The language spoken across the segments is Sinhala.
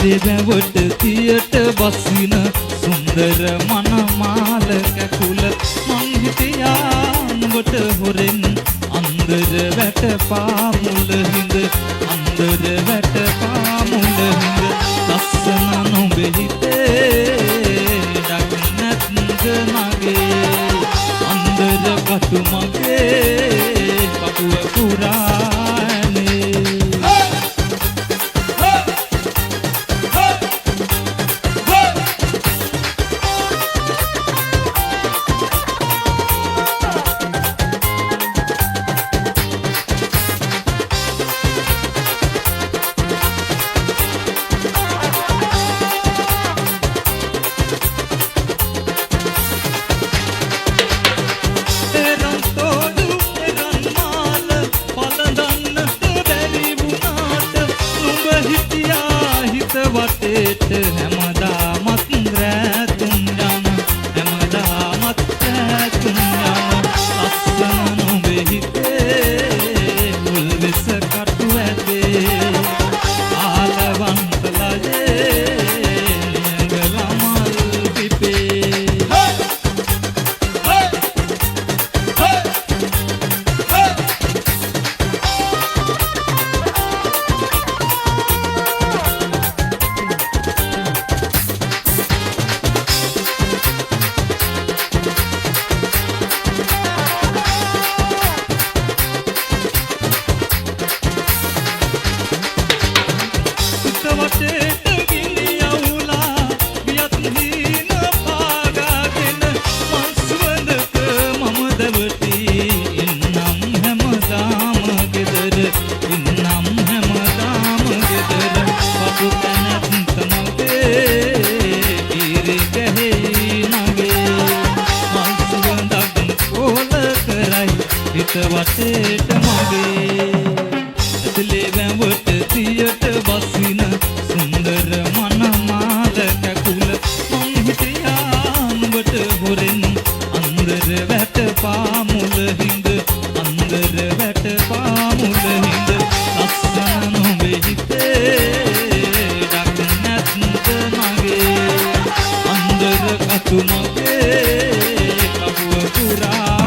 දෙවවට තියට බසින සුන්දර මනමාල කැකුල මං හිටියා නුඹට හොරෙන් අන්දර වැට පාමුල හිඳ අන්දර වැට පාමුල හිඳ ලස්සන නුඹේ හිතේ ඩක් නැත්ද මගේ අන්දර කටු මගේ පපුව පුරානේ වටේට හැමදාමත් රැතුම් යන හැමදාමත් රැතුම් යන ලස්සන නුඹේ හිතේ මුල් විස කටු ඇතේ ආලවන්තලයේ නියඟල මල් පිපේ වටේට ගිනි අවුලා වියත් හීන පාගාගෙන මස්වඳක මම දවටි ඉන්නම් හැමදාම ගෙදර ඉන්නම් හැමදාම ගෙදර පපු කැනත් තමගේ ඉරි ගැහෙයි නගේ මස්වඳක් කොල කරයි හිත වටේට මගේ ඇතුලේ වැවට තියට බසින සුන්දර මනමාල කැකුල මං හිටියා නුඹට හොරෙන් අන්දර වැට පාමුල හිඳ අන්දර වැට පාමුල හිඳ ලස්සන නුඹේ හිතේ ඩක් නැත්ද මගේ අන්දර කතු මගේ කපුව පුරානේ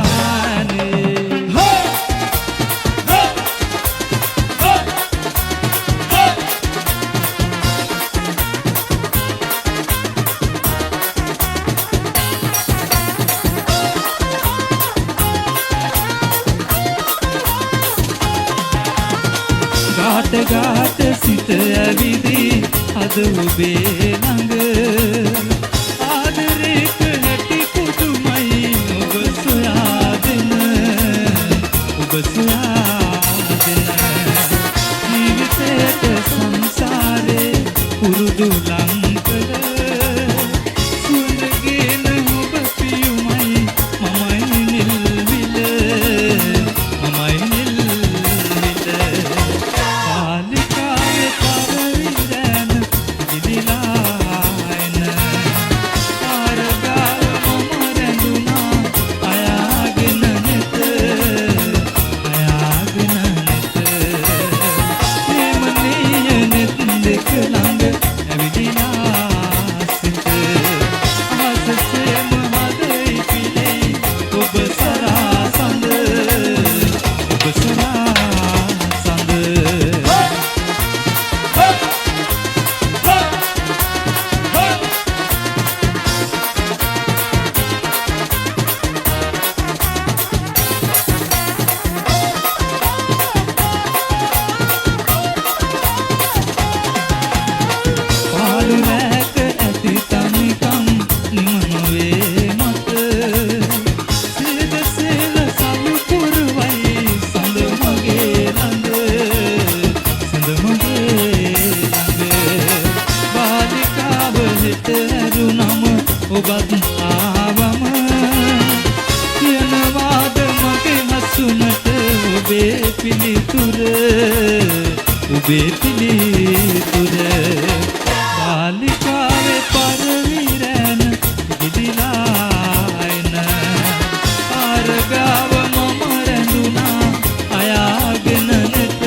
ගාට සිට ඇවිදී අද ඔබේ ළඟ ආදරේක හැටි පුදුමයි ඔබ සොයාගෙන ජීවිතයට සංසාරේ පුරුදු ලංකර සුවඳගෙන ඔබ පියුමයි මමයි නිල්විල මමයි නිල්විල පාලිකාවේ පරවිරැන ගිලිලායන ආරගාව මම රැඳුනා අයාගෙන නෙත ප්‍රේමනීය නෙත් දෙක ළඟ ඇවිදිනා සිට අහසෙම හදයි පිළෙයි ඔබ සරාසඳ ඔබ සරාසඳ පාළු රැක ඇති තනිකම් නිමනුවේ මත සියද සෙල සලු පුරවයි සඳ මගේ ළඟ සඳ මගේ ළඟ බාලිකාව හිත ඇරුණම ඔබත් ආවම කියනවාද මගේ හසුනට ඔබේ පිළිතුර ඔබේ පිළිතුර बालिकावे परवीरन गिदिलायन आरगाव मम रंदुना අයාගෙන නෙත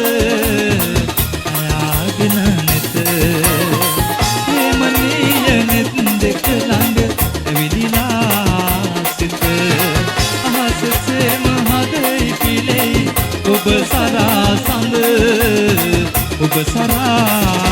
සරා සඳ ඔබ සරා